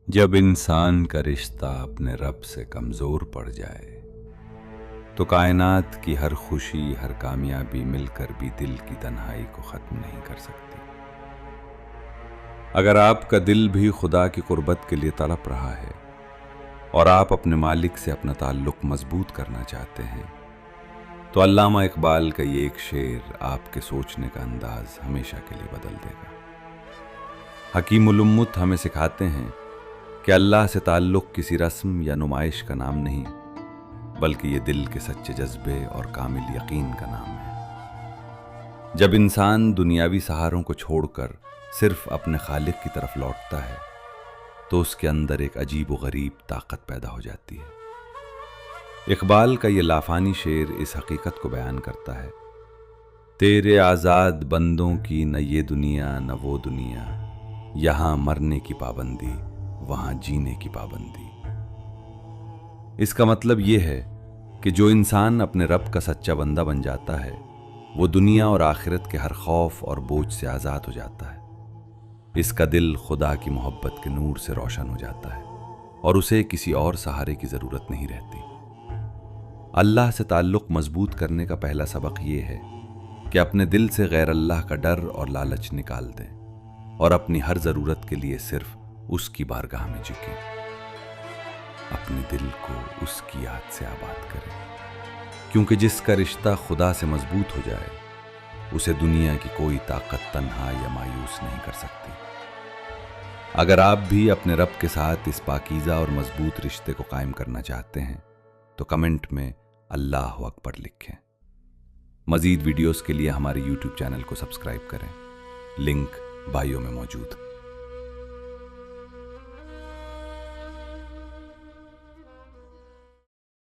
जब इंसान का रिश्ता अपने रब से कमज़ोर पड़ जाए तो कायनात की हर खुशी, हर कामयाबी मिलकर भी दिल की तन्हाई को ख़त्म नहीं कर सकती। अगर आपका दिल भी खुदा की कुर्बत के लिए तड़प रहा है और आप अपने मालिक से अपना ताल्लुक़ मजबूत करना चाहते हैं तो अल्लामा इकबाल का ये एक शेर आपके सोचने का अंदाज़ हमेशा के लिए बदल देगा। हकीमुल उम्मत हमें सिखाते हैं कि अल्लाह से ताल्लुक़ किसी रस्म या नुमाइश का नाम नहीं, बल्कि ये दिल के सच्चे जज्बे और कामिल यकीन का नाम है। जब इंसान दुनियावी सहारों को छोड़कर सिर्फ अपने खालिक की तरफ लौटता है तो उसके अंदर एक अजीब व गरीब ताकत पैदा हो जाती है। इकबाल का ये लाफानी शेर इस हकीकत को बयान करता है, तेरे आज़ाद बंदों की न ये दुनिया न वो दुनिया, यहाँ मरने की पाबंदी वहाँ जीने की पाबंदी। इसका मतलब ये है कि जो इंसान अपने रब का सच्चा बंदा बन जाता है वो दुनिया और आखिरत के हर खौफ और बोझ से आज़ाद हो जाता है। इसका दिल खुदा की मोहब्बत के नूर से रोशन हो जाता है और उसे किसी और सहारे की ज़रूरत नहीं रहती। अल्लाह से ताल्लुक़ मजबूत करने का पहला सबक ये है कि अपने दिल से गैर अल्लाह का डर और लालच निकाल दें और अपनी हर ज़रूरत के लिए सिर्फ उसकी बारगाह में झुकें। अपने दिल को उसकी याद से आबाद करें, क्योंकि जिसका रिश्ता खुदा से मजबूत हो जाए उसे दुनिया की कोई ताकत तन्हा या मायूस नहीं कर सकती। अगर आप भी अपने रब के साथ इस पाकीज़ा और मजबूत रिश्ते को कायम करना चाहते हैं तो कमेंट में अल्लाह अकबर लिखें। मज़ीद वीडियोस के लिए हमारे YouTube चैनल को सब्सक्राइब करें, लिंक बायो में मौजूद।